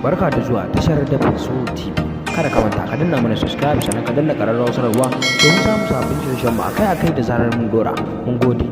Barka da zuwa tashar Dafinso TV. Kada ka manta ka danna mana subscribe sannan ka danna ƙararrawar sanarwa domin samun sabbin shirye-shiryen mu akai-akai da zarar mun dora. Mun gode.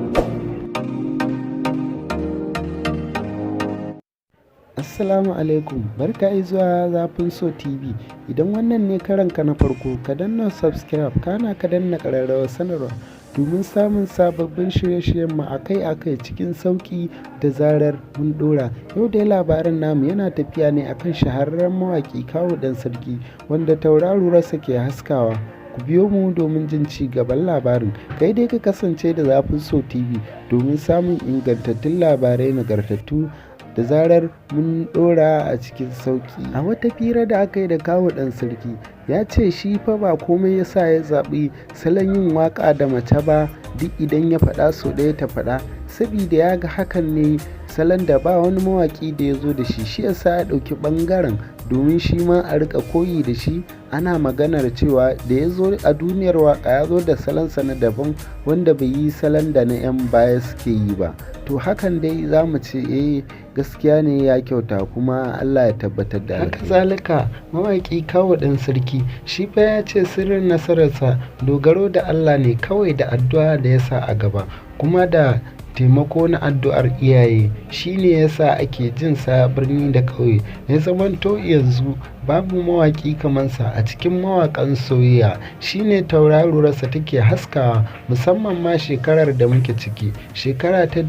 Assalamu alaikum, barka zuwa Dafinso TV. Idan wannan ne karanka na farko, ka danna subscribe kana ka danna ƙararrawar sanarwa domin samun sababbin shirye-shiryen mu akai-akai cikin sauƙi da zarar mun dora. Yau dai labarin namu yana tafiya ne akan shahararren mawaƙi Kawu Ɗan Sarki wanda tauraruwarsa ke haskawa. Ku biyo mu domin jin ci gaban labarin. Kai dai ka kasance da Dafinso TV domin samun ingantattun labarai nagartattu da zarar mun dora a cikin sauki. A wata fira da aka yi da Kawu Ɗan Sarki ya ce shi fa ba komai ya sa ya zaɓi salon yin waƙa da mace ba, duk idan ya faɗa sau ɗaya ta faɗa, saboda ya ga hakan ne salon da ba wani mawaƙi da ya zo da shi yasa ya ɗauki ɓangaren domin shi ma a riƙa koyi da shi. Ana maganar cewa da ya zo a duniyar waƙa ya zo da salonsa na daban wanda bai yi salon da na 'yan baya suke yi ba. To hakan dai za mu ce gaskiya ne, ya kyauta kuma Allah ya tabbatar da haka. Zalika mawaƙi Kawu Ɗan Sarki shi fa ya ce sirrin nasararsa dogaro da Allah ne kawai da addu'a da ya sa a gaba, kuma da taimako na addu'ar iyaye shine yasa ake jin sa birni da ƙauye. Ya zamanto yanzu babu mawaƙi kamansa a cikin mawaƙan soyayya, shine tauraruwarsa take haskawa, musamman ma shekarar da muke ciki, shekara ta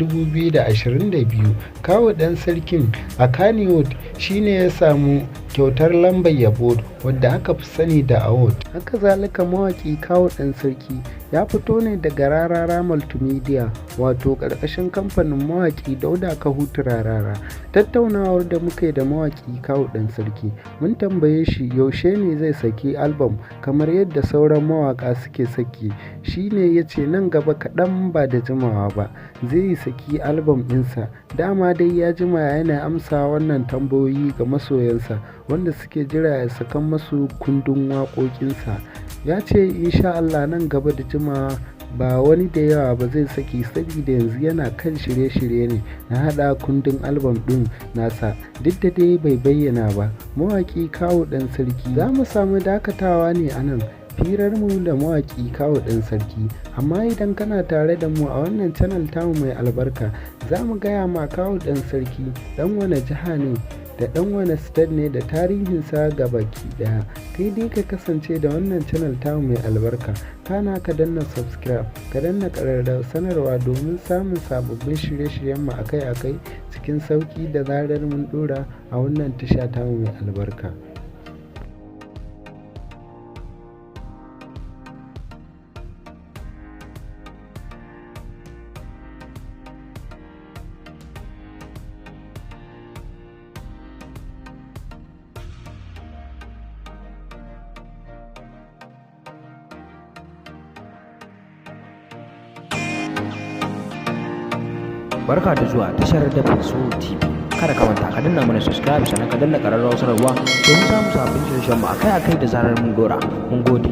2022. Kawu Ɗan Sarkin a Kannywood shine ya samu kyautar lambar yabo wadda aka fi sani da award. Haka zalika mawaƙi Kawu Ɗan Sarki ya fito ne daga Rarara Multimedia, wato ƙarƙashin kamfanin mawaƙi Dauda Kahutu Rarara. Tattaunawar da muka yi da mawaƙi Kawu Ɗan Sarki, mun tambaye shi yaushe ne zai saki album kamar yadda sauran mawaƙa suke saki. Shi ne ya ce nan gaba kaɗan ba da jimawa ba zai saki album ɗinsa. Dama dai ya jima yana amsa wannan tambayoyi ga masoyansa wanda suke jira ya sakan masu kundin waƙoƙinsa. Ya ce insha Allah nan gaba da jimawa ba wani da yawa ba zai saki, saboda yanzu yana kan shirye-shirye ne na haɗa kundin albam ɗin nasa, duk da dai bai bayyana ba. Mawaƙi Kawu Ɗan Sarki za mu samu dakatawa ne a nan firarmu da mawaƙi Kawu Ɗan Sarki, amma idan kana tare da mu a wannan channel tamu mai albarka za mu gaya ma Kawu Ɗan Sarki ɗan wane jiha ne da ɗan wane state ne da tarihinsa ga baki ɗaya. Kai dai ka kasance da wannan channel tamu mai albarka kana ka danna subscribe ka danna ƙararrawar sanarwa domin samun sababbin shirye-shiryen mu akai-akai cikin sauƙi da zarar mun ɗora a wannan tasha tamu mai albarka. Barka da zuwa tashar Dafinso TV. Kada ka manta ka danna mana subscribe sannan ka danna ƙararrawar sanarwa domin samun sabbin shirye-shiryen mu akai-akai da zarar mun dora. Mun gode.